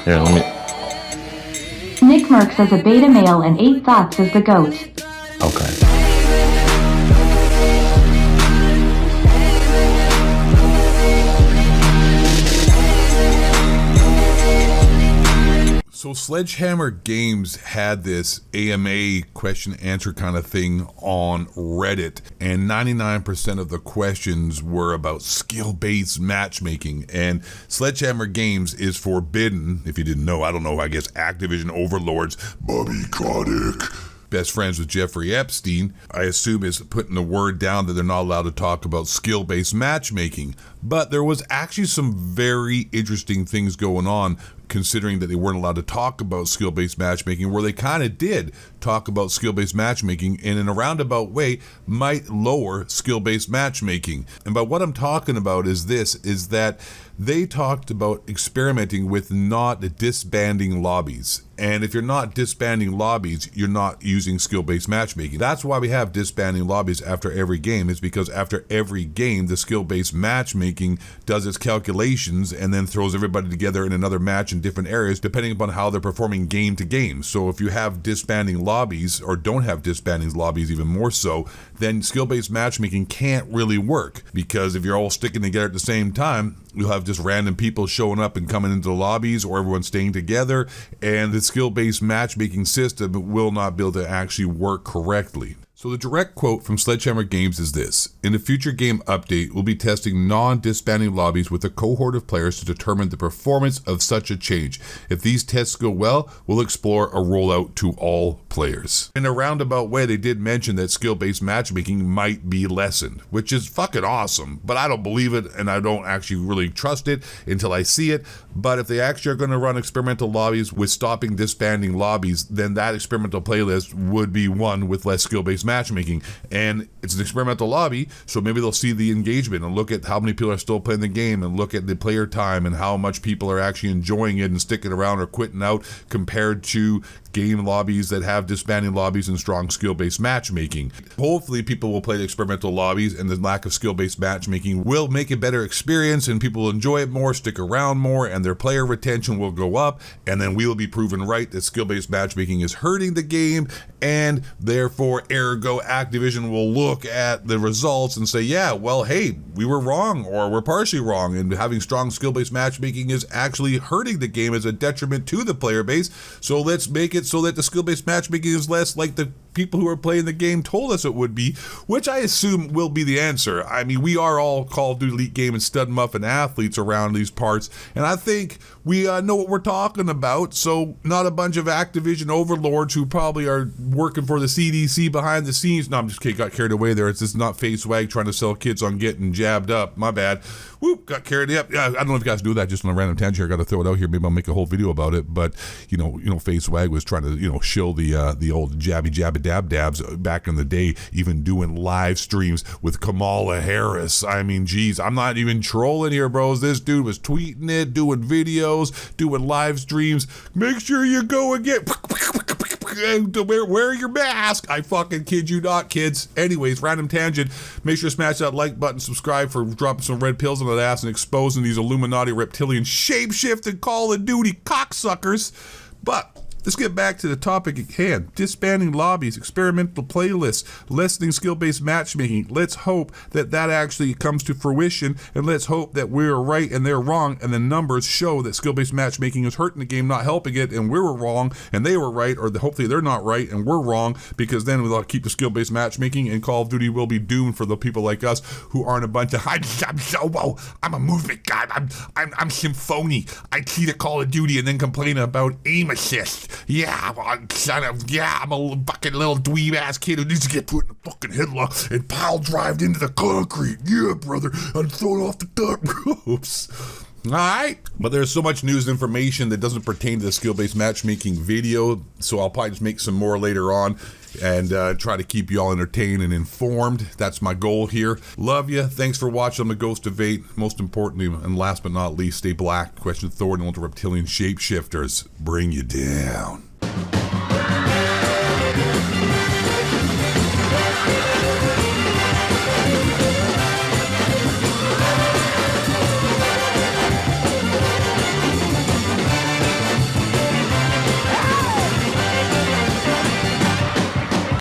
Here, let me... Nick Merckx as a beta male and 8 Thoughts as the GOAT. Okay. So Sledgehammer Games had this AMA question answer kind of thing on Reddit, and 99% of the questions were about skill-based matchmaking. And Sledgehammer Games is forbidden, if you didn't know, I don't know, I guess Activision overlords Bobby Kotick, best friends with Jeffrey Epstein, I assume is putting the word down that they're not allowed to talk about skill-based matchmaking. But there was actually some very interesting things going on, considering that they weren't allowed to talk about skill-based matchmaking, where they kind of did talk about skill-based matchmaking, and in a roundabout way might lower skill-based matchmaking. And by what I'm talking about is this, is that they talked about experimenting with not disbanding lobbies. And if you're not disbanding lobbies, you're not using skill-based matchmaking. That's why we have disbanding lobbies after every game, is because after every game, the skill-based matchmaking does its calculations and then throws everybody together in another match in different areas, depending upon how they're performing game to game. So if you have disbanding lobbies, or don't have disbanding lobbies even more so, then skill-based matchmaking can't really work, because if you're all sticking together at the same time, you'll have just random people showing up and coming into the lobbies, or everyone staying together, and the skill-based matchmaking system will not be able to actually work correctly. So the direct quote from Sledgehammer Games is this: in a future game update, we'll be testing non-disbanding lobbies with a cohort of players to determine the performance of such a change. If these tests go well, we'll explore a rollout to all players. In a roundabout way, they did mention that skill-based matchmaking might be lessened, which is fucking awesome, but I don't believe it, and I don't actually really trust it until I see it. But if they actually are going to run experimental lobbies with stopping disbanding lobbies, then that experimental playlist would be one with less skill-based matchmaking. And it's an experimental lobby, so maybe they'll see the engagement and look at how many people are still playing the game, and look at the player time and how much people are actually enjoying it and sticking around or quitting out, compared to game lobbies that have disbanding lobbies and strong skill-based matchmaking. Hopefully people will play the experimental lobbies, and the lack of skill-based matchmaking will make a better experience, and people will enjoy it more, stick around more, and their player retention will go up, and then we will be proven right that skill-based matchmaking is hurting the game, and therefore, ergo, Activision will look at the results and say, yeah, well, hey, we were wrong, or we're partially wrong, and having strong skill-based matchmaking is actually hurting the game as a detriment to the player base, so let's make it so that the skill-based matchmaking is less like the people who are playing the game told us it would be, which I assume will be the answer. I mean, we are all Call of Duty Elite Game and Stud Muffin athletes around these parts, and I think we know what we're talking about, so not a bunch of Activision overlords who probably are working for the CDC behind the scenes. No, I'm just kidding, got carried away there. It's just not face swag trying to sell kids on getting jabbed up. My bad. Whoop, got carried up. Yeah, I don't know if you guys do that just on a random tangent. I got to throw it out here. Maybe I'll make a whole video about it. But you know, face swag was trying to shill the old jabby dab dabs back in the day, even doing live streams with Kamala Harris. I mean, geez, I'm not even trolling here, bros. This dude was tweeting it, doing videos, doing live streams. Make sure you go and get to wear your mask. I fucking kid you not, kids. Anyways, random tangent. Make sure to smash that like button, subscribe for dropping some red pills on that ass and exposing these Illuminati reptilian shapeshifted Call of Duty cocksuckers. But let's get back to the topic at hand. Disbanding lobbies, experimental playlists, lessening skill-based matchmaking. Let's hope that that actually comes to fruition, and let's hope that we're right and they're wrong, and the numbers show that skill-based matchmaking is hurting the game, not helping it, and we were wrong and they were right, or hopefully they're not right and we're wrong, because then we'll keep the skill-based matchmaking, and Call of Duty will be doomed for the people like us who aren't a bunch of I'm a movement guy. I'm Symphony. I cheat at Call of Duty and then complain about aim assist. Yeah, I'm a fucking little dweeb-ass kid who needs to get put in a fucking headlock and pile-drived into the concrete. Yeah, brother, I'm thrown off the top ropes. Alright, but there's so much news and information that doesn't pertain to the skill-based matchmaking video, so I'll probably just make some more later on and try to keep you all entertained and informed. That's my goal here. Love you. Thanks for watching The Ghost of 8. Most importantly, and last but not least, stay black. Question Thor and the reptilian shapeshifters bring you down.